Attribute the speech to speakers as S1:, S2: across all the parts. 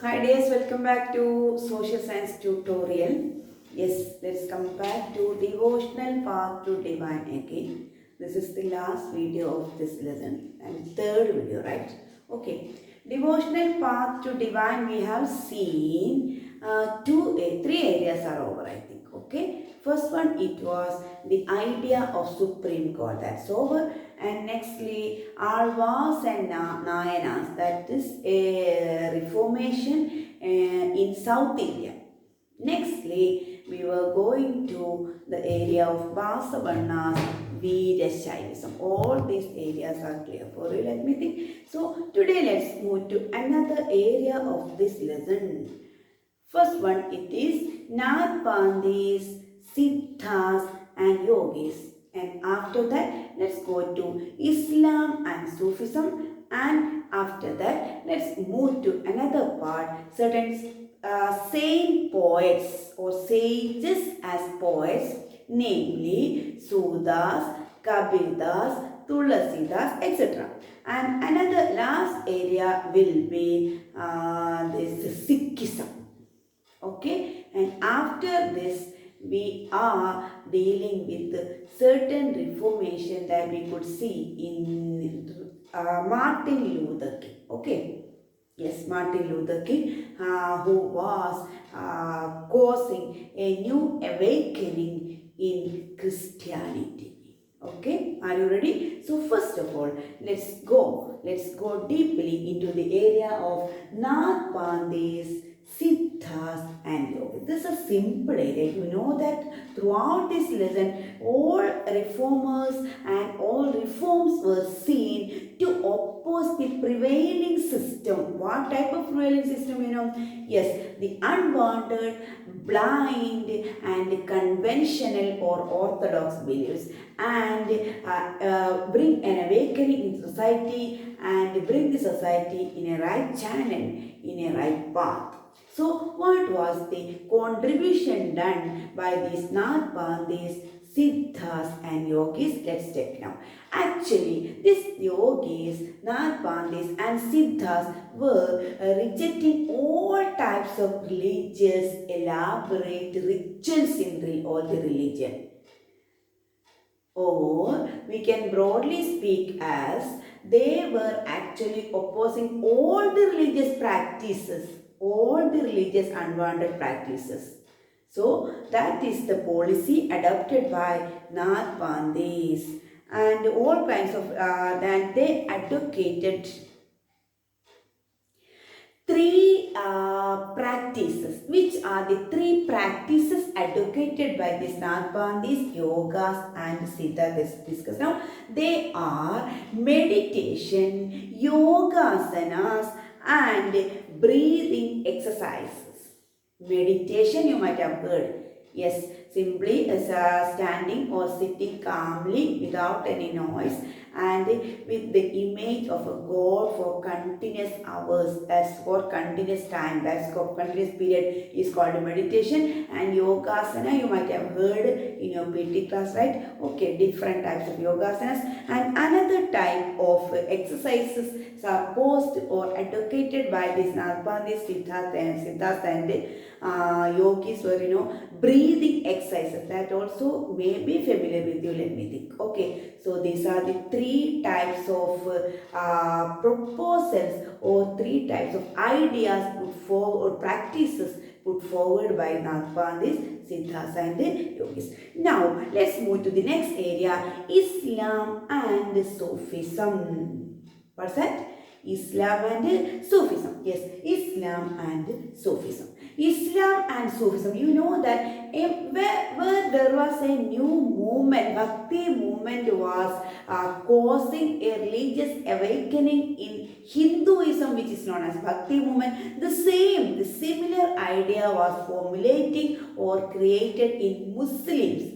S1: Hi dears, welcome back to Social Science tutorial. Yes, let's come back to Devotional Path to Divine again. This is the last video of this lesson and third video, right? Okay, Devotional Path to Divine we have seen three areas are over, I think. Okay, first one it was the idea of Supreme God, that's over, and nextly Alvas and Nayanas, that is a reformation in South India. Nextly, we were going to the area of Basavannas, Veerashaivism. All these areas are clear for you, let me think. So, today let's move to another area of this lesson. First one, it is Nagpandis, Siddhas and Yogis. And after that, let's go to Islam and Sufism. And after that, let's move to another part, certain saint poets or sages as poets, namely Sudas, Kabirdas, Tulasidas, etc. And another last area will be this Sikhism. Okay, and after this we are dealing with certain reformation that we could see in Martin Luther King. Okay, yes, Martin Luther King, who was causing a new awakening in Christianity. Okay, are you ready? So first of all, let's go deeply into the area of Nagpandis, Siddhas and Yoga. This is a simple area. You know that throughout this lesson, all reformers and all reforms were seen to oppose the prevailing system. What type of prevailing system, you know? Yes, the unwanted, blind and conventional or orthodox beliefs, and bring an awakening in society and bring the society in a right channel, in a right path. So what was the contribution done by these Nagpandis, Siddhas and Yogis? Let's check now. Actually, these Yogis, Nagpandis and Siddhas were rejecting all types of religious, elaborate rituals in all the religion. Or we can broadly speak as they were actually opposing all the religious practices, all the religious unwanted practices. So that is the policy adopted by Nagpandis, and all kinds of that they advocated three practices. Which are the three practices advocated by the Nagpandis, Yogas and Siddha discussed now? They are meditation, yogasanas and breathing exercises. Meditation you might have heard. Yes, simply as standing or sitting calmly without any noise and with the image of a god for continuous hours, that's for continuous time, that's for continuous period is called meditation. And yogasana you might have heard in your PT class, right? Okay, different types of yogasanas. And another type of exercises supposed or advocated by this Nagpandis, Siddhas and yogis were, breathing exercises that also may be familiar with you, let me think. Okay, so these are the three types of proposals or three types of ideas put forward or practices put forward by Nagpandis, Siddhas and yogis. Now let's move to the next area, Islam and Sufism. What's that? Islam and Sufism. Yes, Islam and Sufism. Islam and Sufism. You know that where there was a new movement, Bhakti movement was causing a religious awakening in Hinduism, which is known as Bhakti movement. The similar idea was formulating or created in Muslims.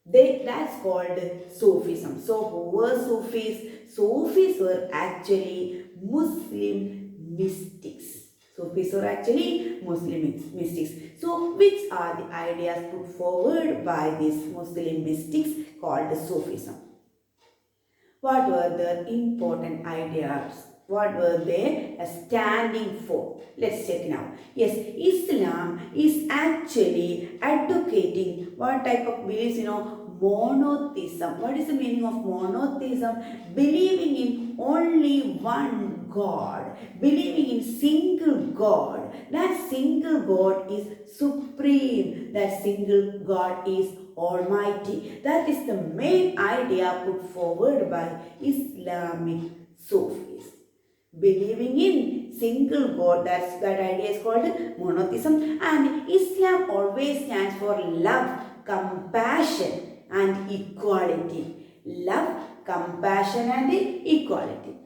S1: That's called Sufism. So who were Sufis? Sufis were actually Muslim mystics. Sufis were actually Muslim mystics. So which are the ideas put forward by these Muslim mystics called Sufism? What were the important ideas? what were they standing for? Let's check now. Yes, Islam is actually advocating what type of beliefs, monotheism. What is the meaning of monotheism? Believing in only one God, believing in single God. That single God is supreme. That single God is almighty. That is the main idea put forward by Islamic Sufis. Believing in single God, that idea is called monotheism. And Islam always stands for love, compassion and equality. Love, compassion and equality.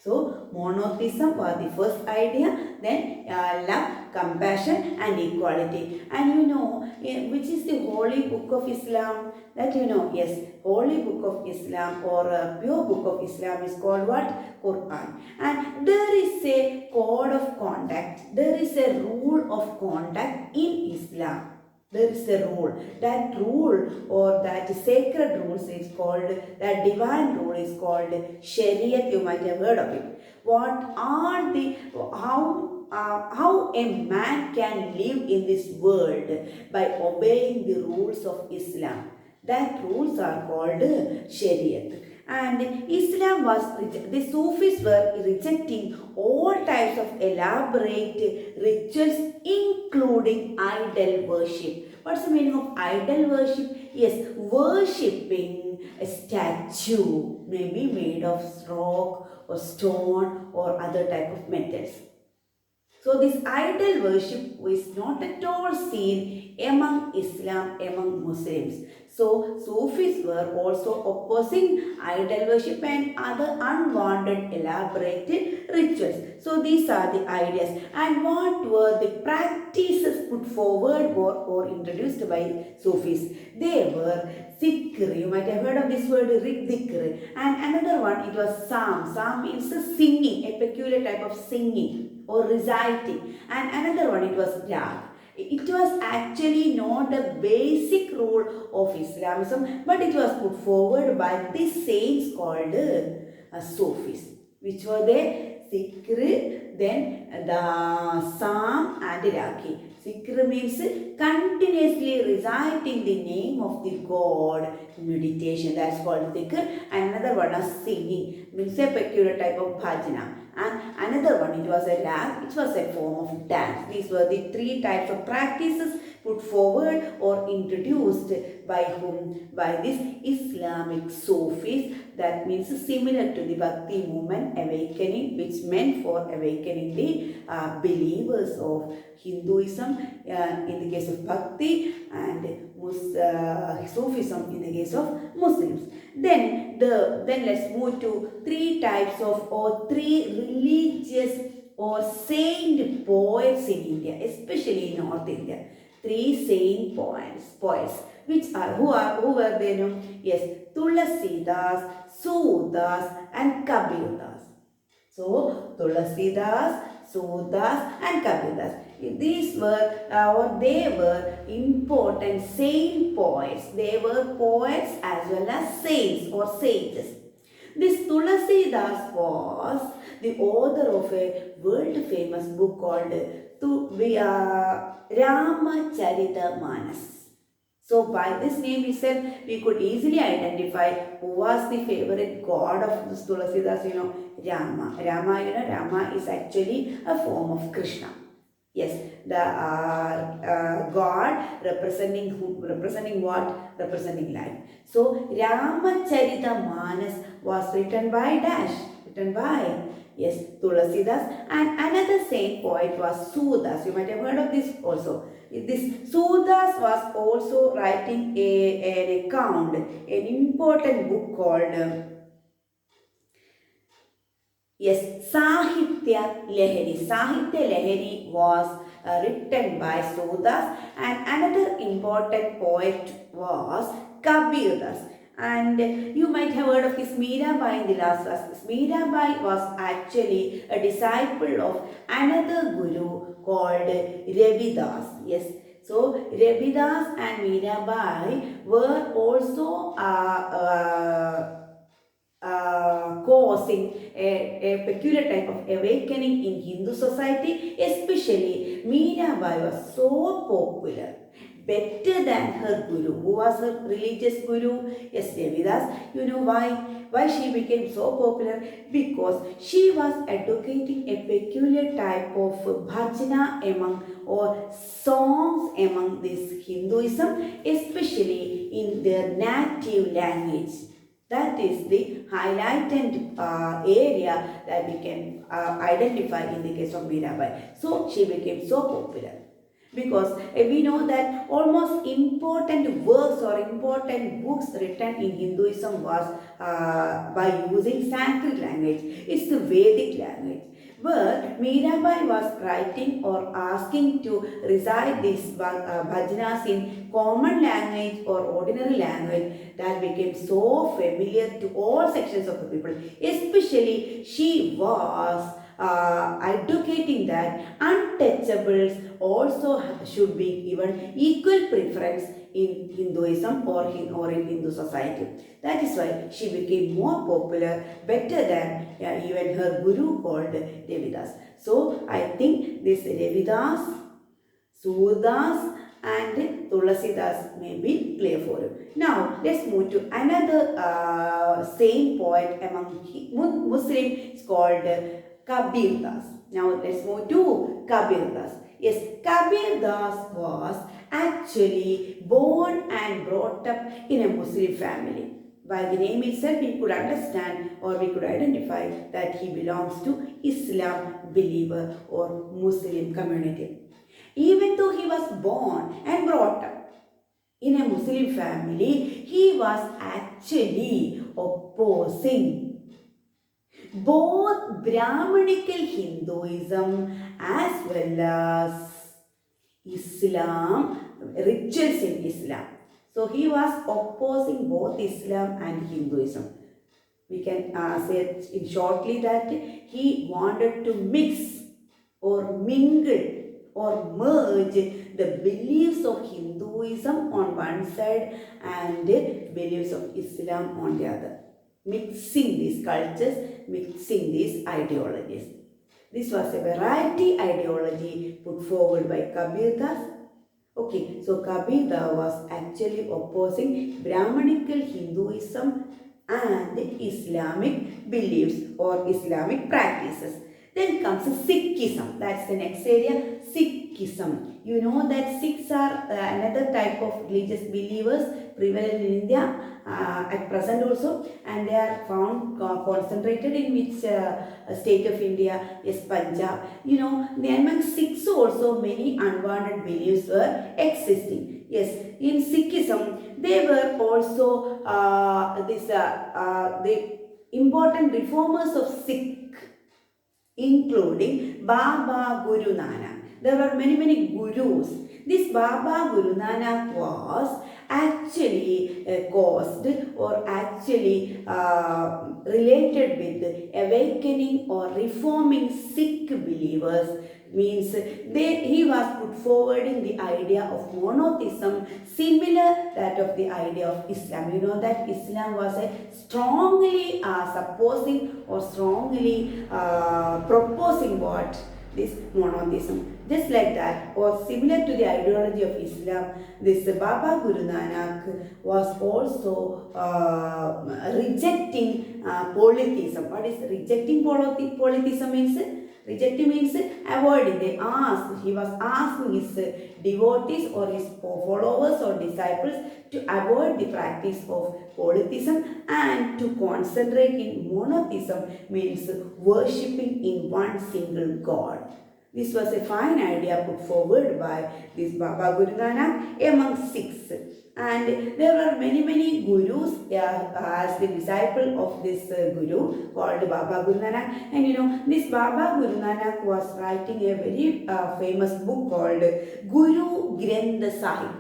S1: So, monotheism was the first idea, then love, compassion and equality. And which is the holy book of Islam? That yes, holy book of Islam or pure book of Islam is called what? Quran. And there is a code of conduct, there is a rule of conduct in Islam. There is a rule. That rule or that sacred rules is called, that divine rule is called Shariat. You might have heard of it. What are the, how a man can live in this world by obeying the rules of Islam. That rules are called Shariat. And Islam was, the Sufis were rejecting all types of elaborate rituals, including idol worship. What's the meaning of idol worship? Yes, worshipping a statue, maybe made of rock or stone or other type of metals. So this idol worship is not at all seen among Islam, among Muslims. So Sufis were also opposing idol worship and other unwanted elaborate rituals. So these are the ideas. And what were the practices put forward or introduced by Sufis? They were zikr. You might have heard of this word zikr. And another one, it was psalm. Psalm means singing, a peculiar type of singing or reciting. And another one, it was rag. It was actually not a basic rule of Islamism, but it was put forward by these saints called Sufis. Which were they? Zikr, then the psalm and ragi. Zikr means continuously reciting the name of the God, meditation. That's called zikr. And another one is singing, means a peculiar type of bhajana. And another one, it was a rag, it was a form of dance. These were the three types of practices put forward or introduced by whom? By this Islamic Sufis. That means similar to the Bhakti movement awakening, which meant for awakening the believers of Hinduism in the case of Bhakti, and Sufism in the case of Muslims. Then let's move to three types of or three religious or saint poets in India, especially in North India. Three saint poets, which are who were they known? Yes, Tulasidas, Sudas, and Kabirdas. So Tulasidas, Sudas, and Kabirdas. These were they were important saint poets. They were poets as well as saints or sages. This Tulasidas was the author of a world famous book called Ramacharita-manas. So by this name itself, we could easily identify who was the favorite god of this Tulasidas, Rama. Rama is actually a form of Krishna. Yes, the god representing what? Representing life. So Ramacharita-manas was written by yes, Tulasidas, and another saint poet was Sudas. You might have heard of this also. This Sudas was also writing an account, an important book called yes, Sahitya Lahari. Sahitya Lahari was written by Sudas, and another important poet was Kabirdas. And you might have heard of this Mirabai in the last class. Mirabai was actually a disciple of another guru called Ravidas. Yes. So Ravidas and Mirabai were also causing a peculiar type of awakening in Hindu society, especially Mirabai was so popular, better than her guru. Who was her religious guru? Yes, Devidas. You know why? Why she became so popular? Because she was advocating a peculiar type of bhajana among or songs among this Hinduism, especially in their native language. That is the highlighted area that we can identify in the case of Mirabai. So she became so popular because we know that almost important works or important books written in Hinduism was by using Sanskrit language. It's the Vedic language. But Mirabai was writing or asking to recite these bhajanas in common language or ordinary language that became so familiar to all sections of the people. Especially she was advocating that untouchables also should be given equal preference in Hinduism or in Hindu society. That is why she became more popular, better than even her guru called Devidas. So I think this Devidas, Surdas and Tulasidas may be clear for you. Now let's move to another same poet among Muslims called Kabir Das. Now let's move to Kabir Das. Yes, Kabir Das was actually born and brought up in a Muslim family. By the name itself, we could understand or we could identify that he belongs to Islam believer or Muslim community. Even though he was born and brought up in a Muslim family, he was actually opposing both Brahmanical Hinduism as well as Islam, rituals in Islam. So he was opposing both Islam and Hinduism. We can say in shortly that he wanted to mix or mingle or merge the beliefs of Hinduism on one side and the beliefs of Islam on the other. Mixing these cultures, mixing these ideologies. This was a variety ideology put forward by Kabir Das. Okay, so Kabir Das was actually opposing Brahmanical Hinduism and Islamic beliefs or Islamic practices. Then comes Sikhism. That's the next area. Sikhism. You know that Sikhs are another type of religious believers prevalent in India at present also, and they are found concentrated in which state of India? Yes, Punjab. You know, among Sikhs also many unwanted beliefs were existing. Yes, in Sikhism they were also the important reformers of Sikh, including Baba Guru Nanak. There were many gurus. This Baba Guru Nanak was actually caused or actually related with awakening or reforming Sikh believers. Means he was put forward in the idea of monotheism, similar that of the idea of Islam. You know that Islam was a strongly supposing or strongly proposing what? This monotheism. Just like that, or similar to the ideology of Islam, this Baba Guru Nanak was also rejecting polytheism. What is rejecting polytheism means? Rejecting means avoiding. He was asking his devotees or his followers or disciples to avoid the practice of polytheism and to concentrate in monotheism, means worshipping in one single God. This was a fine idea put forward by this Baba Guru Nanak among Sikhs. And there were many gurus as the disciple of this guru called Baba Guru Nanak. And you know, this Baba Guru Nanak was writing a very famous book called Guru Granth Sahib.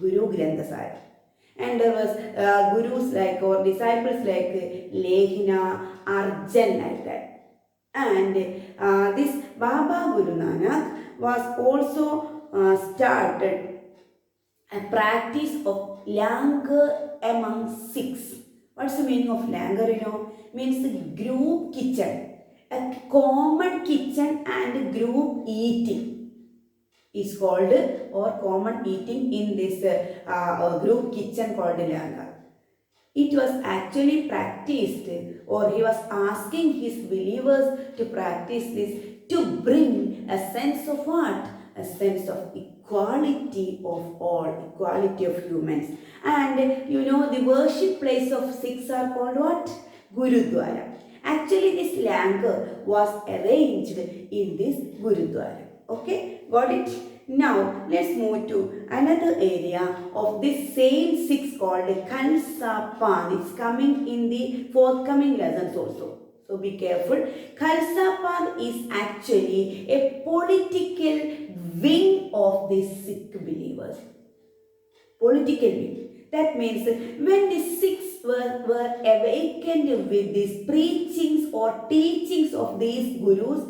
S1: Guru Granth Sahib. And there was gurus like or disciples like Lehina, Arjan, like that. And this Baba Guru Nanak was also started a practice of langar among Sikhs. What's the meaning of langar, Means group kitchen. A common kitchen and group eating is called, or common eating in this group kitchen called langar. It was actually practiced, or he was asking his believers to practice this to bring a sense of what? A sense of equality of all, equality of humans. And the worship place of Sikhs are called what? Gurudwara. Actually, this langar was arranged in this Gurudwara. Okay, got it? Now, let's move to another area of this same Sikhs called Khalsa Panth. It's coming in the forthcoming lessons also. So, be careful. Khalsa Panth is actually a political wing of the Sikh believers. Political wing. That means when the Sikhs were awakened with these preachings or teachings of these gurus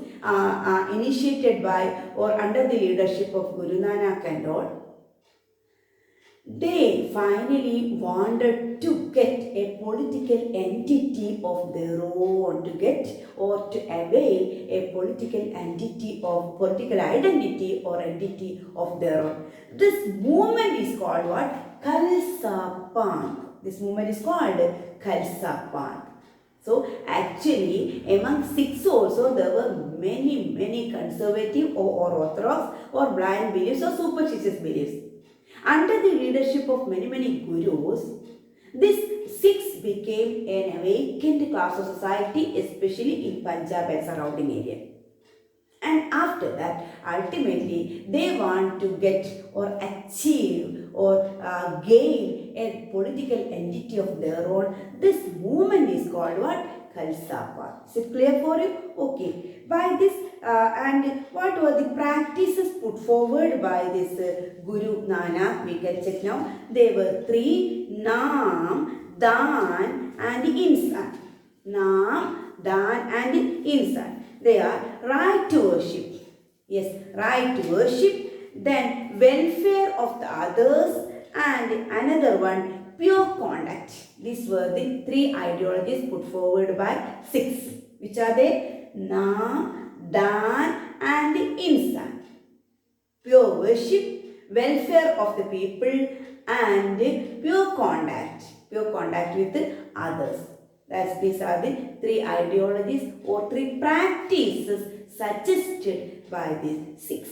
S1: initiated by or under the leadership of Guru Nanak and all, they finally wanted to get a political entity of their own, to get or to avail a political entity of political identity or entity of their own. This movement is called what? Khalsa Panth. This movement is called Khalsa Panth. So actually among Sikhs also there were many conservative or orthodox or blind beliefs or superstitious beliefs. Under the leadership of many gurus, this Sikhs became an awakened class of society, especially in Punjab and surrounding area. And after that, ultimately, they want to get or achieve or gain a political entity of their own. This movement is called what? Khalsa Panth. Is it clear for you? Okay. By this and what were the practices put forward by this Guru Nanak? We can check now. They were three: Naam, Dan and Insan. Naam, Dan and Insan. They are right to worship. Yes, right to worship. Then welfare of the others, and another one, pure conduct. These were the three ideologies put forward by Sikhs. Which are they? Naam, Dan and Insan. Pure worship, welfare of the people, and pure conduct. Pure conduct with others. These are the three ideologies or three practices suggested by these Sikhs.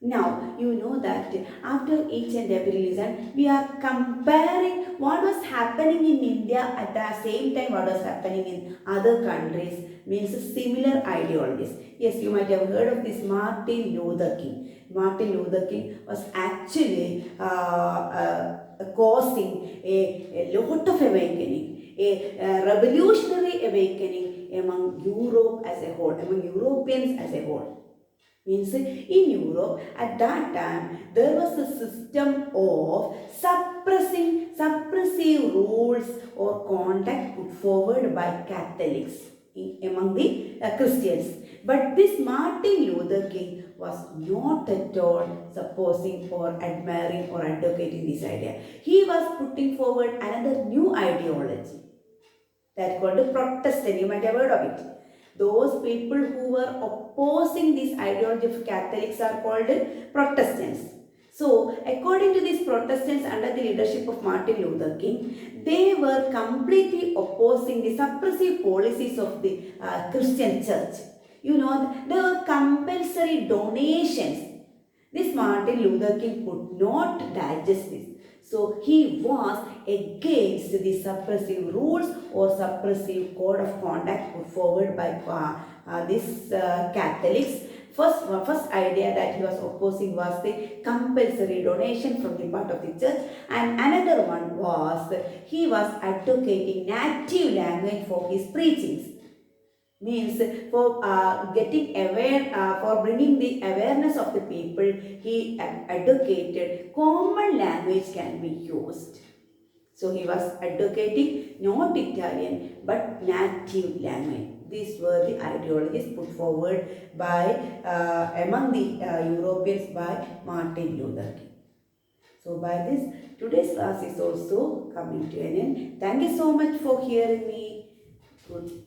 S1: Now, you know that after each and every lesson, we are comparing what was happening in India at the same time what was happening in other countries, means similar ideologies. Yes, you might have heard of this Martin Luther King. Martin Luther King was actually causing a lot of awakening, a revolutionary awakening among Europe as a whole, among Europeans as a whole. Means in Europe at that time there was a system of suppressive rules or conduct put forward by Catholics among the Christians. But this Martin Luther King was not at all supposing or admiring or advocating this idea. He was putting forward another new ideology that called the Protestant. You might have heard of it. Those people who were opposing this ideology of Catholics are called Protestants. So, according to these Protestants under the leadership of Martin Luther King, they were completely opposing the suppressive policies of the Christian church. You know, there were compulsory donations. This Martin Luther King could not digest this. So he was against the suppressive rules or suppressive code of conduct put forward by these Catholics. First idea that he was opposing was the compulsory donation from the part of the church, and another one was he was advocating native language for his preachings. Means for getting aware, for bringing the awareness of the people, he advocated common language can be used. So he was advocating not Italian but native language. These were the ideologies put forward by among the Europeans by Martin Luther King. So by this, today's class is also coming to an end. Thank you so much for hearing me. Good.